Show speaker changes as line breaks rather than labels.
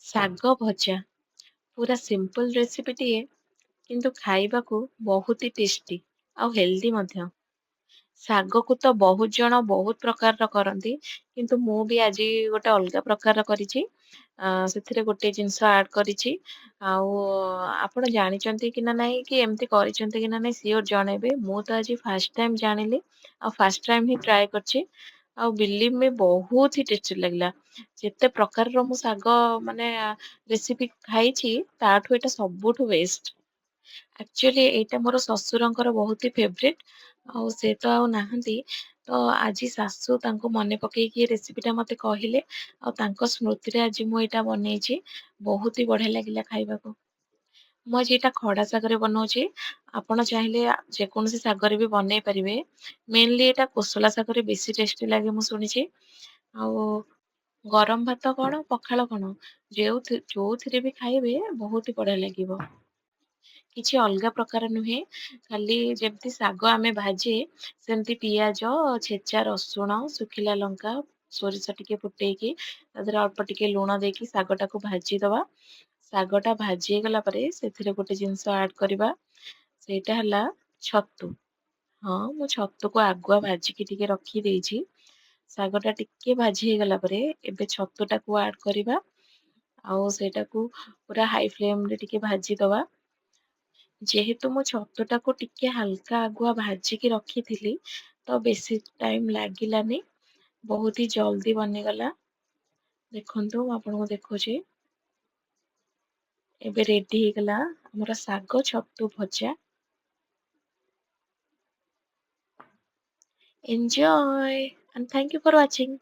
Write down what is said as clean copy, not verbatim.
ଶାଗ ଭଜା ପୁରା ସିମ୍ପଲ ରେସିପିଟିଏ କିନ୍ତୁ ଖାଇବାକୁ ବହୁତ ହି ଟେଷ୍ଟି ଆଉ ହେଲ୍ଦି ମଧ୍ୟ। ଶାଗକୁ ତ ବହୁତ ଜଣ ବହୁତ ପ୍ରକାରର କରନ୍ତି କିନ୍ତୁ ମୁଁ ବି ଆଜି ଗୋଟେ ଅଲଗା ପ୍ରକାରର କରିଛି। ସେଥିରେ ଗୋଟେ ଜିନିଷ ଆଡ୍ କରିଛି। ଆଉ ଆପଣ ଜାଣିଛନ୍ତି କି ନା ନାଇଁ କି ଏମିତି କରିଛନ୍ତି କି ନା ନାଇଁ ସିଓର ଜଣେଇବେ। ମୁଁ ତ ଆଜି ଫାଷ୍ଟ ଟାଇମ ଜାଣିଲି ଆଉ ଫାଷ୍ଟ ଟାଇମ ହିଁ ଟ୍ରାଏ କରିଛି। ଆଉ ବିଲିଭ୍ ମି ବହୁତ ହି ଟେଷ୍ଟି ଲାଗିଲା। ଯେତେ ପ୍ରକାରର ମୁଁ ଶାଗ ମାନେ ରେସିପି ଖାଇଛି ତାଠୁ ଏଇଟା ସବୁଠୁ ବେଷ୍ଟ। ଆକ୍ଚୁଆଲି ଏଇଟା ମୋର ଶ୍ୱଶୁରଙ୍କର ବହୁତ ହି ଫେବରେଟ୍। ଆଉ ସେ ତ ଆଉ ନାହାନ୍ତି। ତ ଆଜି ଶାଶୁ ତାଙ୍କୁ ମନେ ପକେଇକି ଏ ରେସିପିଟା ମତେ କହିଲେ। ଆଉ ତାଙ୍କ ସ୍ମୃତିରେ ଆଜି ମୁଁ ଏଇଟା ବନେଇଛି। ବହୁତ ହି ବଢିଆ ଲାଗିଲା ଖାଇବାକୁ। ମୁଁ ଆଜି ଏଇଟା ଖଡା ଶାଗରେ ବନଉଛି। ଆପଣ ଚାହିଁଲେ ଯେକୌଣସି ଶାଗରେ ବି ବନେଇ ପାରିବେ। ମେନଲି ଏଇଟା କୋଶଳା ଶାଗରେ ବେଶୀ ଟେଷ୍ଟି ଲାଗେ ମୁଁ ଶୁଣିଛି। ଆଉ ଗରମ ଭାତ କଣ ପଖାଳ କଣ ଯୋଉଥିରେ ବି ଖାଇବେ ବହୁତ ହି ବଢିଆ ଲାଗିବ। କିଛି ଅଲଗା ପ୍ରକାର ନୁହେଁ। ଖାଲି ଯେମିତି ଶାଗ ଆମେ ଭାଜେ ସେମିତି ପିଆଜ, ଛେଚା ରସୁଣ, ଶୁଖିଲା ଲଙ୍କା, ସୋରିଷ ଟିକେ ଫୁଟେଇକି ତା ଦେହରେ ଅଳ୍ପ ଟିକେ ଲୁଣ ଦେଇକି ଶାଗଟାକୁ ଭାଜିଦବା। ଶାଗଟା ଭାଜି ହେଇଗଲା ପରେ ସେଥିରେ ଗୋଟେ ଜିନିଷ ଆଡ କରିବା। ସେଇଟା ହେଲା ଛତୁ। ହଁ ମୁଁ ଛତୁକୁ ଆଗୁଆ ଭାଜିକି ଟିକେ ରଖିଦେଇଛି। ଶାଗଟା ଟିକେ ଭାଜି ହେଇଗଲା ପରେ ଏବେ ଛତୁଟାକୁ ଆଡ କରିବା। ଆଉ ସେଇଟାକୁ ପୁରା ହାଇ ଫ୍ଲେମରେ ଟିକେ ଭାଜିଦବା। ଯେହେତୁ ମୁଁ ଛତୁଟାକୁ ଟିକେ ହାଲକା ଆଗୁଆ ଭାଜିକି ରଖିଥିଲି ତ ବେଶୀ ଟାଇମ ଲାଗିଲାନି। ବହୁତ ହି ଜଲଦି ବନିଗଲା। ଦେଖନ୍ତୁ ମୁଁ ଆପଣଙ୍କୁ ଦେଖୁଛି। ଏବେ ରେଡି ହେଇଗଲା ଆମର ଶାଗ ଛତୁ ଭଜା। Enjoy and thank you for watching.